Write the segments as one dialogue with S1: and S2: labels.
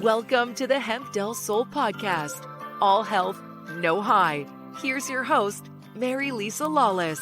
S1: Welcome to the Hemp Del Sol podcast. All health, no high. Here's your host, Marilisa Lawless.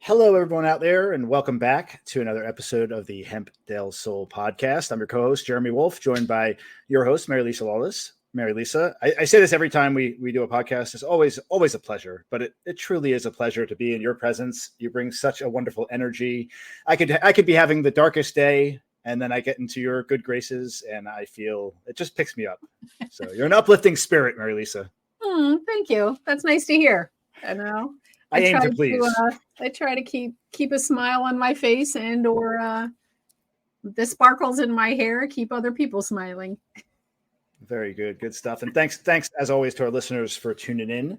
S2: Hello, everyone out there, and welcome back to another episode of the Hemp Del Sol podcast. I'm your co-host, Jeremy Wolf, joined by your host, Marilisa Lawless. Marilisa, I say this every time we do a podcast. It's always a pleasure, but it truly is a pleasure to be in your presence. You bring such a wonderful energy. I could be having the darkest day, and then I get into your good graces, and I feel it just picks me up. So you're an uplifting spirit, Marilisa.
S3: Thank you. That's nice to hear. I know.
S2: I aim to please.
S3: I try to keep a smile on my face or the sparkles in my hair, keep other people smiling.
S2: Very good. Good stuff. And thanks as always to our listeners for tuning in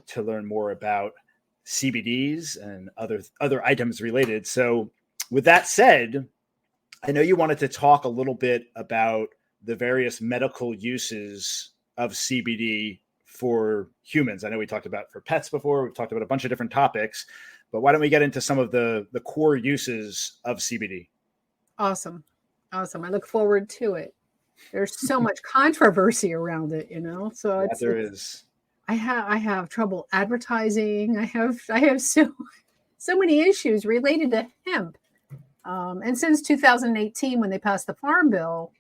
S2: to learn more about CBDs and other items related. So with that said, I know you wanted to talk a little bit about the various medical uses of CBD for humans. I know we talked about for pets before. We've talked about a bunch of different topics, but why don't we get into some of the core uses of CBD?
S3: Awesome. I look forward to it. There's so much controversy around it, so
S2: there is.
S3: I have trouble advertising. I have so many issues related to hemp. And since 2018, when they passed the Farm Bill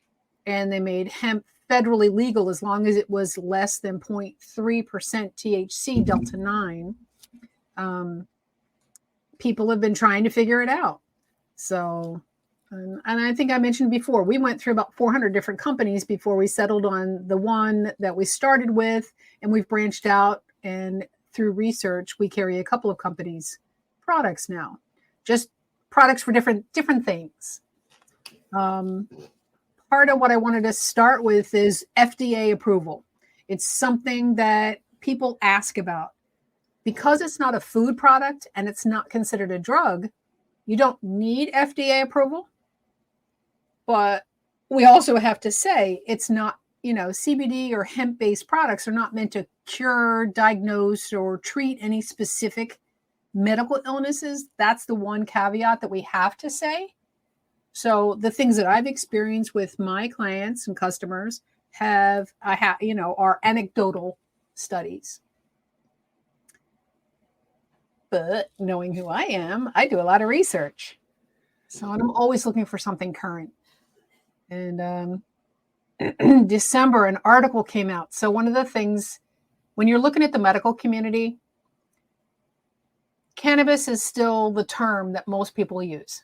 S3: and they made hemp federally legal as long as it was less than 0.3% THC Delta 9, people have been trying to figure it out. So, and I think I mentioned before, we went through about 400 different companies before we settled on the one that we started with, and we've branched out, and through research, we carry a couple of companies' products now, just products for different things. Part of what I wanted to start with is FDA approval. It's something that people ask about. Because it's not a food product and it's not considered a drug, you don't need FDA approval. But we also have to say it's not, CBD or hemp-based products are not meant to cure, diagnose, or treat any specific medical illnesses. That's the one caveat that we have to say. So the things that I've experienced with my clients and customers are anecdotal studies. But knowing who I am, I do a lot of research. So I'm always looking for something current. And in December, an article came out. So one of the things, when you're looking at the medical community, cannabis is still the term that most people use.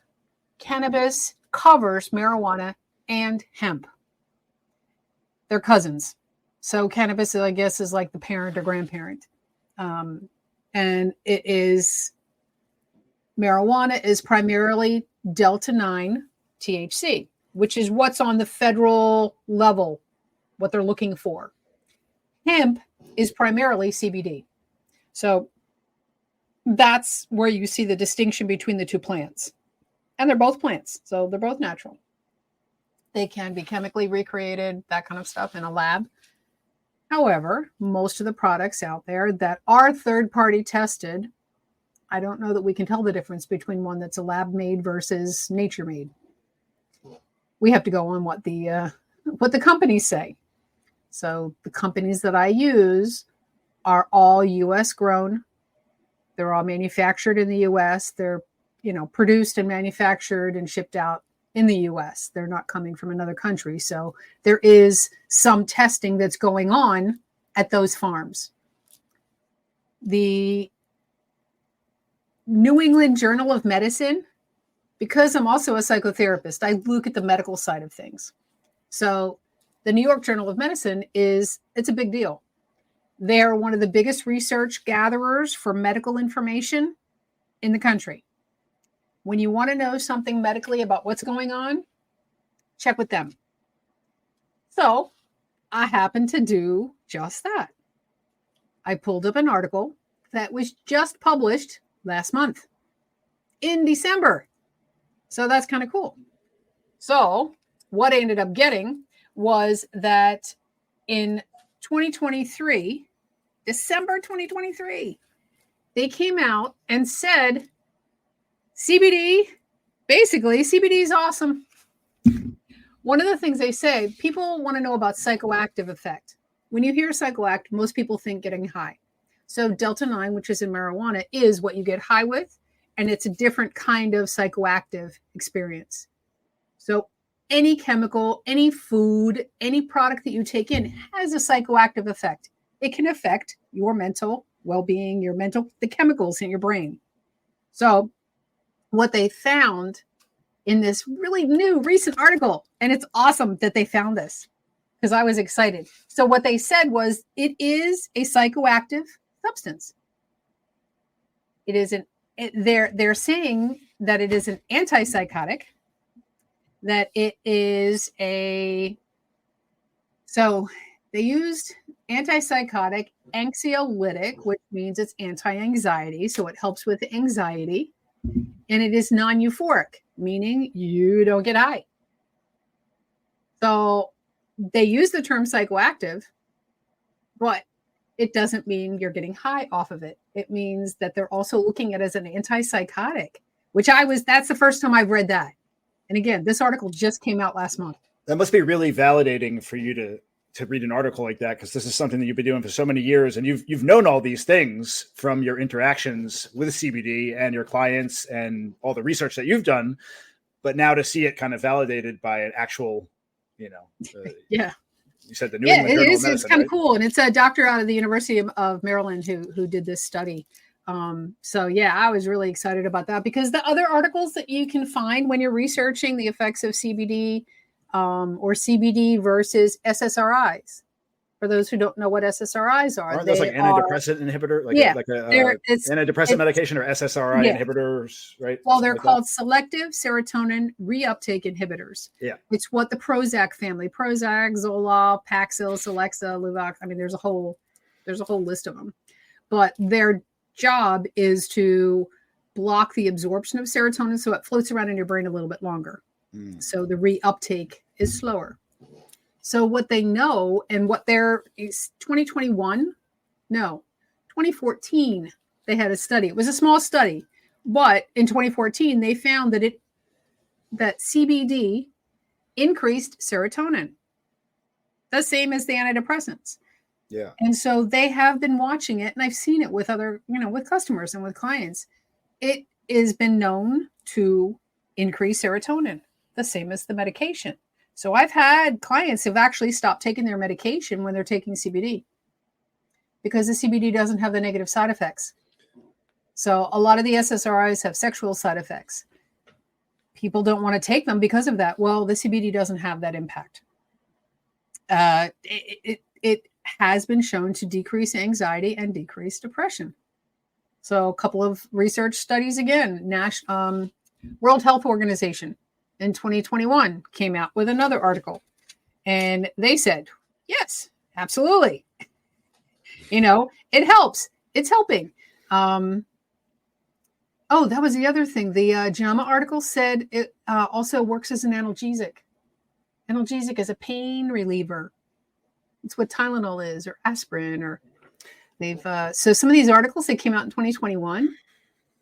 S3: Cannabis covers marijuana and hemp. They're cousins. So cannabis, I guess, is like the parent or grandparent. And marijuana is primarily Delta 9 THC, which is what's on the federal level, what they're looking for. Hemp is primarily CBD. So that's where you see the distinction between the two plants. And they're both plants, so they're both natural. They can be chemically recreated, that kind of stuff, in a lab. However, most of the products out there that are third-party tested, I don't know that we can tell the difference between one that's a lab-made versus nature-made. We have to go on what the companies say. So the companies that I use are all U.S. grown. They're all manufactured in the U.S. They're produced and manufactured and shipped out in the U.S. They're not coming from another country. So there is some testing that's going on at those farms. The New England Journal of Medicine, because I'm also a psychotherapist, I look at the medical side of things. So the New York Journal of Medicine it's a big deal. They're one of the biggest research gatherers for medical information in the country. When you want to know something medically about what's going on, check with them. So I happened to do just that. I pulled up an article that was just published last month in December. So that's kind of cool. So what I ended up getting was that in 2023, December 2023, they came out and said CBD basically, CBD is awesome. One of the things they say, people want to know about psychoactive effect. When you hear psychoactive, most people think getting high. So Delta 9, which is in marijuana, is what you get high with, and it's a different kind of psychoactive experience. So any chemical, any food, any product that you take in has a psychoactive effect. It can affect your mental well-being, the chemicals in your brain. So what they found in this really new recent article, and it's awesome that they found this because I was excited. So what they said was it is a psychoactive substance. It is they're saying that it is an antipsychotic, that it is so they used antipsychotic, anxiolytic, which means it's anti-anxiety. So it helps with anxiety. And it is non-euphoric, meaning you don't get high. So they use the term psychoactive, but it doesn't mean you're getting high off of it. It means that they're also looking at it as an antipsychotic, that's the first time I've read that. And again, this article just came out last month.
S2: That must be really validating for you to read an article like that, because this is something that you've been doing for so many years, and you've known all these things from your interactions with CBD and your clients and all the research that you've done. But now to see it kind of validated by an actual,
S3: yeah.
S2: You said the New England Journal of Medicine,
S3: it's kind of
S2: right?
S3: cool, and it's a doctor out of the University of Maryland who did this study. So yeah, I was really excited about that because the other articles that you can find when you're researching the effects of CBD or CBD versus SSRIs. For those who don't know what SSRIs are,
S2: Aren't those like antidepressant inhibitor? Antidepressant medication or SSRI inhibitors, right?
S3: Well, they're called selective serotonin reuptake inhibitors.
S2: Yeah.
S3: It's what the Prozac family, Prozac, Zoloft, Paxil, Celexa, Luvox. I mean, there's a whole list of them. But their job is to block the absorption of serotonin so it floats around in your brain a little bit longer. So the reuptake is slower. So what they know and what is 2014, they had a study. It was a small study, but in 2014, they found that CBD increased serotonin, the same as the antidepressants.
S2: Yeah.
S3: And so they have been watching it, and I've seen it with other, with customers and with clients. It has been known to increase serotonin, the same as the medication. So I've had clients who've actually stopped taking their medication when they're taking CBD because the CBD doesn't have the negative side effects. So a lot of the SSRIs have sexual side effects. People don't want to take them because of that. Well, the CBD doesn't have that impact. It has been shown to decrease anxiety and decrease depression. So a couple of research studies again, World Health Organization in 2021 came out with another article, and they said, yes, absolutely. It helps. It's helping. That was the other thing. The JAMA article said it also works as an analgesic. Analgesic is a pain reliever. It's what Tylenol is, or aspirin, or so some of these articles that came out in 2021,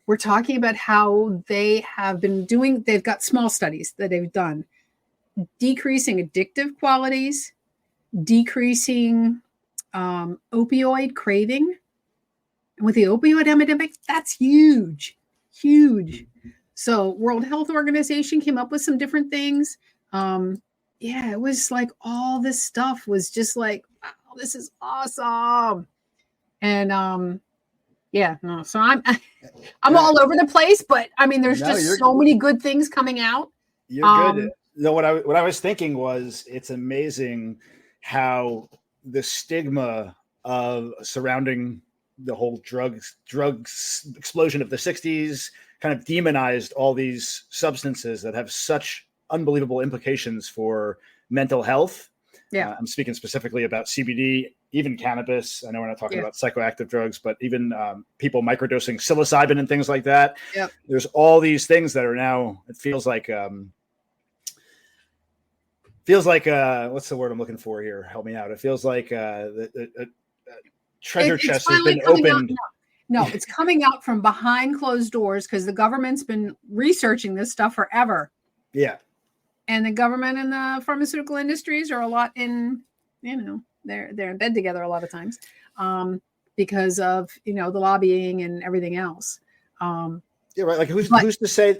S3: we're talking about how they have been they've got small studies that they've done, decreasing addictive qualities, decreasing opioid craving. And with the opioid epidemic, that's huge. So World Health Organization came up with some different things. It was like all this stuff was just like, wow, this is awesome. And so I'm all over the place, but I mean, there's just so many good things coming out.
S2: You're good. What I was thinking was, it's amazing how the stigma surrounding the whole drugs explosion of the 60s kind of demonized all these substances that have such unbelievable implications for mental health.
S3: Yeah.
S2: I'm speaking specifically about CBD, even cannabis. I know we're not talking about psychoactive drugs, but even people microdosing psilocybin and things like that.
S3: Yep.
S2: There's all these things that are now, it feels like what's the word I'm looking for here? Help me out. It feels like the treasure chest has been opened.
S3: No, it's coming out from behind closed doors because the government's been researching this stuff forever.
S2: Yeah.
S3: And the government and the pharmaceutical industries are a lot in, they're in bed together a lot of times because of, the lobbying and everything else.
S2: Yeah, right. Like who's to say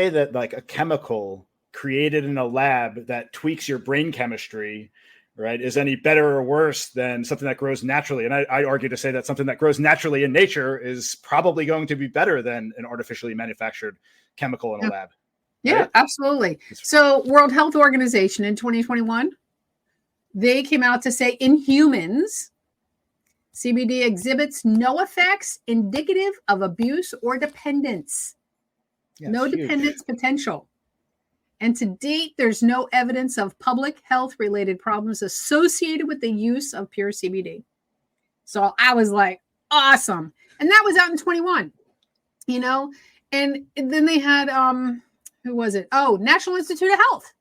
S2: that like a chemical created in a lab that tweaks your brain chemistry, right, is any better or worse than something that grows naturally? And I argue to say that something that grows naturally in nature is probably going to be better than an artificially manufactured chemical in a lab.
S3: Yeah, right? Absolutely. So World Health Organization in 2021, they came out to say in humans, CBD exhibits no effects indicative of abuse or dependence. Yeah, no dependence potential. And to date, there's no evidence of public health related problems associated with the use of pure CBD. So I was like, awesome. And that was out in 21, and then they had, who was it? Oh, National Institute of Health.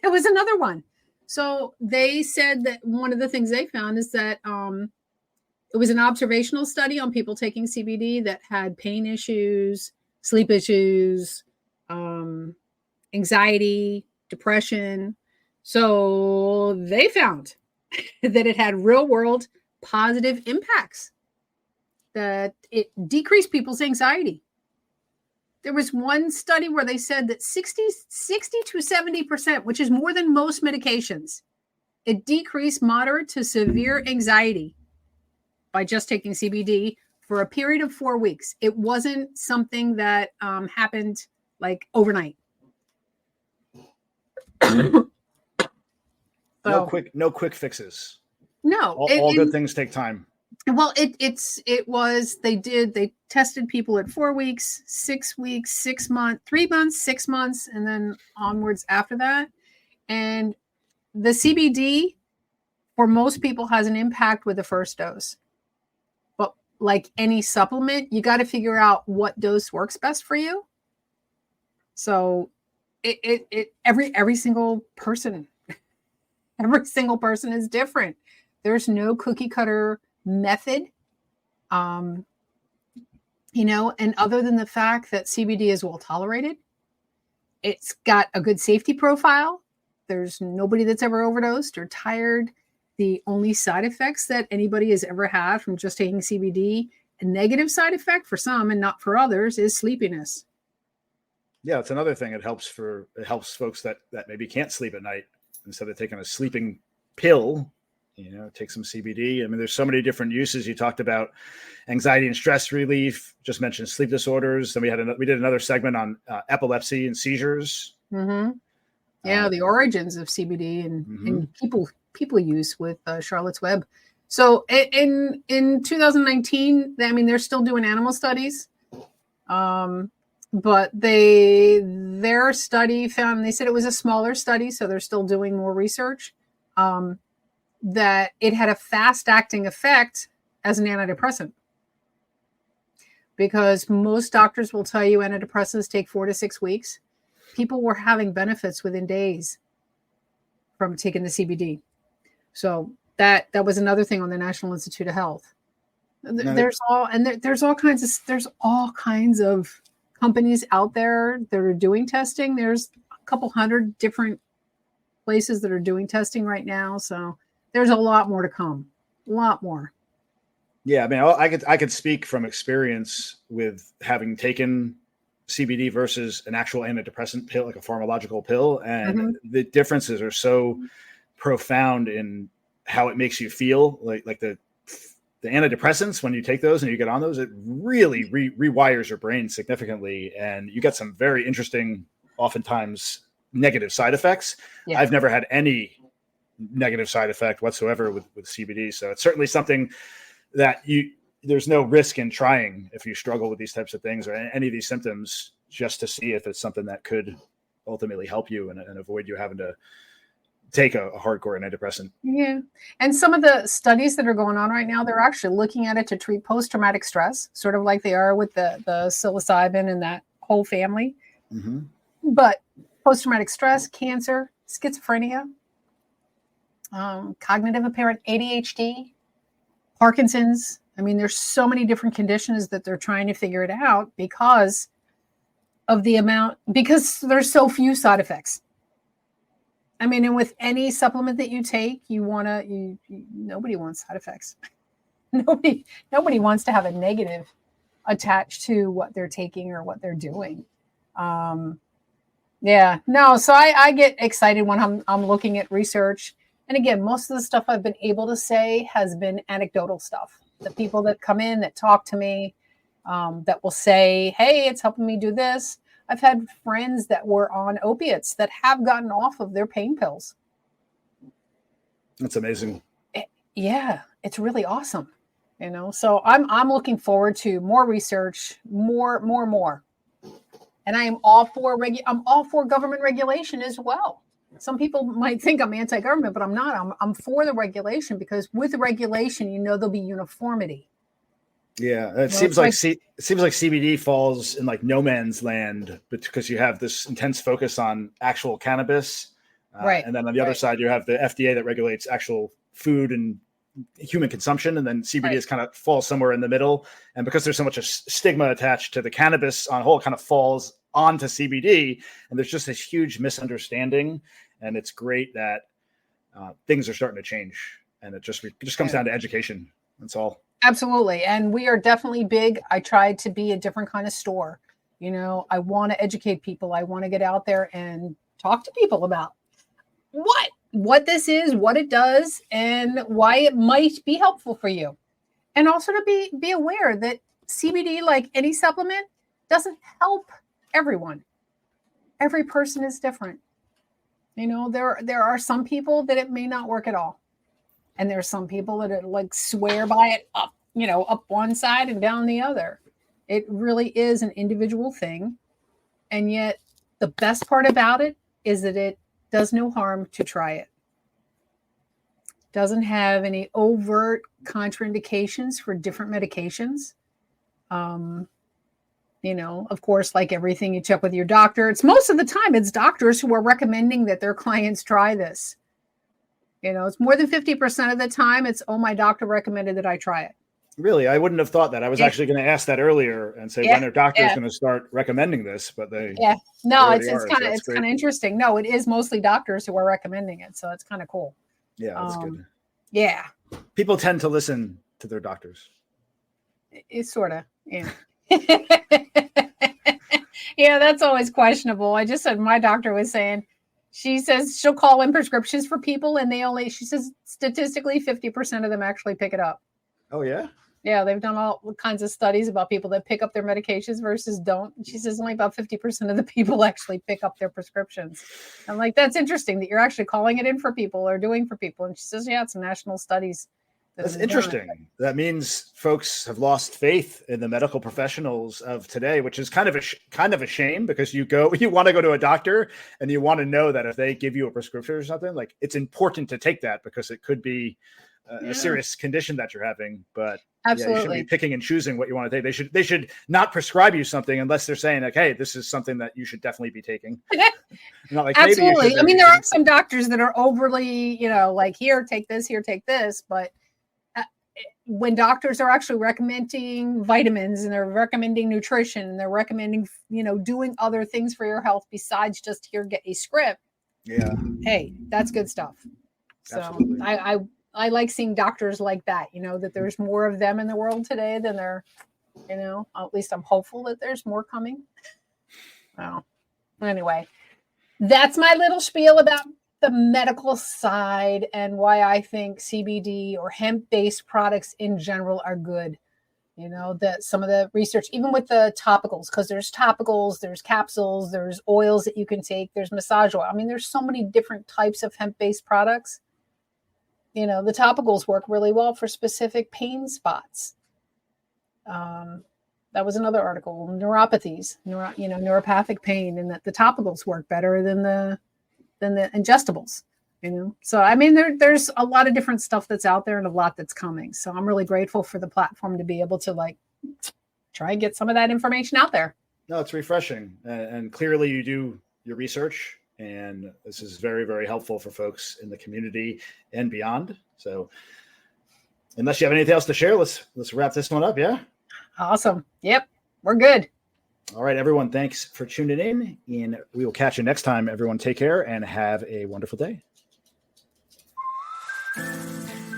S3: It was another one. So they said that one of the things they found is that it was an observational study on people taking CBD that had pain issues, sleep issues, anxiety, depression. So they found that it had real world positive impacts, that it decreased people's anxiety. There was one study where they said that 60 to 70%, which is more than most medications, it decreased moderate to severe anxiety by just taking CBD for a period of 4 weeks. It wasn't something that happened like overnight.
S2: No quick fixes.
S3: No,
S2: all good things take time.
S3: Well, they tested people at 4 weeks, 6 weeks, 6 months, 3 months, 6 months, and then onwards after that. And the CBD for most people has an impact with the first dose. But like any supplement, you got to figure out what dose works best for you. So every single person is different. There's no cookie cutter method, and other than the fact that CBD is well tolerated, it's got a good safety profile. There's nobody that's ever overdosed or tired. The only side effects that anybody has ever had from just taking CBD, a negative side effect for some and not for others, is sleepiness.
S2: Yeah, it's another thing. It helps folks that maybe can't sleep at night. Instead of taking a sleeping pill, take some CBD. I mean, there's so many different uses. You talked about anxiety and stress relief, just mentioned sleep disorders. Then we did another segment on epilepsy and seizures.
S3: Mm-hmm. Yeah, the origins of CBD and people use with Charlotte's Web. So in 2019, they're still doing animal studies. But their study found, they said it was a smaller study, so they're still doing more research, that it had a fast-acting effect as an antidepressant. Because most doctors will tell you antidepressants take 4 to 6 weeks. People were having benefits within days from taking the CBD. So that was another thing on the National Institute of Health. There's all kinds of companies out there that are doing testing. There's a couple hundred different places that are doing testing right now. So there's a lot more to come. A lot more.
S2: Yeah, I could speak from experience with having taken CBD versus an actual antidepressant pill, like a pharmacological pill, and the differences are so profound in how it makes you feel. Like the antidepressants, when you take those and you get on those, it really rewires your brain significantly, and you get some very interesting, oftentimes negative side effects. Yeah. I've never had any negative side effect whatsoever with CBD, so it's certainly something that there's no risk in trying if you struggle with these types of things or any of these symptoms, just to see if it's something that could ultimately help you and avoid you having to take a hardcore antidepressant.
S3: Yeah. And some of the studies that are going on right now, they're actually looking at it to treat post-traumatic stress, sort of like they are with the psilocybin and that whole family. Mm-hmm. But post-traumatic stress, cancer, schizophrenia, cognitive impairment, ADHD, Parkinson's, I mean, there's so many different conditions that they're trying to figure it out because of the amount, because there's so few side effects. I mean, and with any supplement that you take, nobody wants side effects. Nobody wants to have a negative attached to what they're taking or what they're doing. Yeah, no. So I get excited when I'm looking at research. And again, most of the stuff I've been able to say has been anecdotal stuff. The people that come in that talk to me, that will say, hey, it's helping me do this. I've had friends that were on opiates that have gotten off of their pain pills.
S2: That's amazing.
S3: Yeah, it's really awesome. So I'm looking forward to more research, more. And I am all for I'm all for government regulation as well. Some people might think I'm anti-government, but I'm not. I'm for the regulation, because with regulation, there'll be uniformity.
S2: Yeah, it seems like CBD falls in like no man's land, because you have this intense focus on actual cannabis,
S3: right?
S2: And then on the other side, you have the FDA that regulates actual food and human consumption, and then CBD is kind of falls somewhere in the middle. And because there's so much a stigma attached to the cannabis on whole, it kind of falls onto CBD, and there's just this huge misunderstanding. And it's great that things are starting to change, and it just comes down to education. That's all.
S3: Absolutely. And we are definitely big. I tried to be a different kind of store. I want to educate people. I want to get out there and talk to people about what this is, what it does, and why it might be helpful for you. And also to be aware that CBD, like any supplement, doesn't help everyone. Every person is different. There are some people that it may not work at all. And there are some people that are like swear by it up one side and down the other. It really is an individual thing. And yet the best part about it is that it does no harm to try it. Doesn't have any overt contraindications for different medications. Of course, like everything, you check with your doctor. It's most of the time, it's doctors who are recommending that their clients try this. It's more than 50% of the time, it's, oh, my doctor recommended that I try it.
S2: Really? I wouldn't have thought that. I was actually going to ask that earlier and say, when are doctors going to start recommending this? But they,
S3: no, it's kind of interesting. No, it is mostly doctors who are recommending it. So it's kind of cool.
S2: Yeah, that's good.
S3: Yeah.
S2: People tend to listen to their doctors.
S3: It's sort of, yeah. Yeah, that's always questionable. I just said, my doctor was saying, she says she'll call in prescriptions for people, and she says statistically 50% of them actually pick it up.
S2: Oh, yeah?
S3: Yeah, they've done all kinds of studies about people that pick up their medications versus don't. She says only about 50% of the people actually pick up their prescriptions. I'm like, that's interesting that you're actually calling it in for people or doing for people. And she says, yeah, it's some national studies.
S2: That's interesting. That means folks have lost faith in the medical professionals of today, which is kind of a shame, because you want to go to a doctor and you want to know that if they give you a prescription or something, like, it's important to take that because it could be a serious condition that you're having. But
S3: absolutely,
S2: you shouldn't be picking and choosing what you want to take. They should not prescribe you something unless they're saying, like, hey, this is something that you should definitely be taking. Not like,
S3: absolutely.
S2: maybe
S3: I mean, there are some doctors that are overly, like, here, take this, but when doctors are actually recommending vitamins and they're recommending nutrition and they're recommending, doing other things for your health besides just here, get a script.
S2: Yeah.
S3: Hey, that's good stuff. So
S2: absolutely.
S3: I like seeing doctors like that, that there's more of them in the world today than there, at least I'm hopeful that there's more coming. Well, anyway, that's my little spiel about the medical side and why I think CBD or hemp-based products in general are good. That some of the research, even with the topicals, because there's topicals, there's capsules, there's oils that you can take, there's massage oil. I mean, there's so many different types of hemp-based products. The topicals work really well for specific pain spots. That was another article, neuropathies, neuropathic pain, and that the topicals work better than the ingestibles, So, I mean, there's a lot of different stuff that's out there and a lot that's coming. So I'm really grateful for the platform to be able to try and get some of that information out there.
S2: No, it's refreshing. And clearly you do your research, and this is very, very helpful for folks in the community and beyond. So Unless you have anything else to share, let's wrap this one up. Yeah.
S3: Awesome. Yep. We're good.
S2: All right, everyone. Thanks for tuning in, and we will catch you next time. Everyone, take care and have a wonderful day.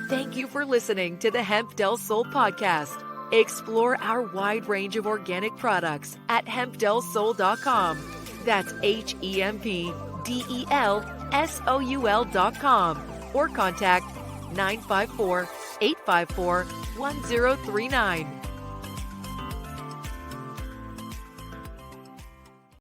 S1: Thank you for listening to the Hemp Del Sol podcast. Explore our wide range of organic products at hempdelsol.com. That's HEMPDELSOUL.com, or contact 954-854-1039.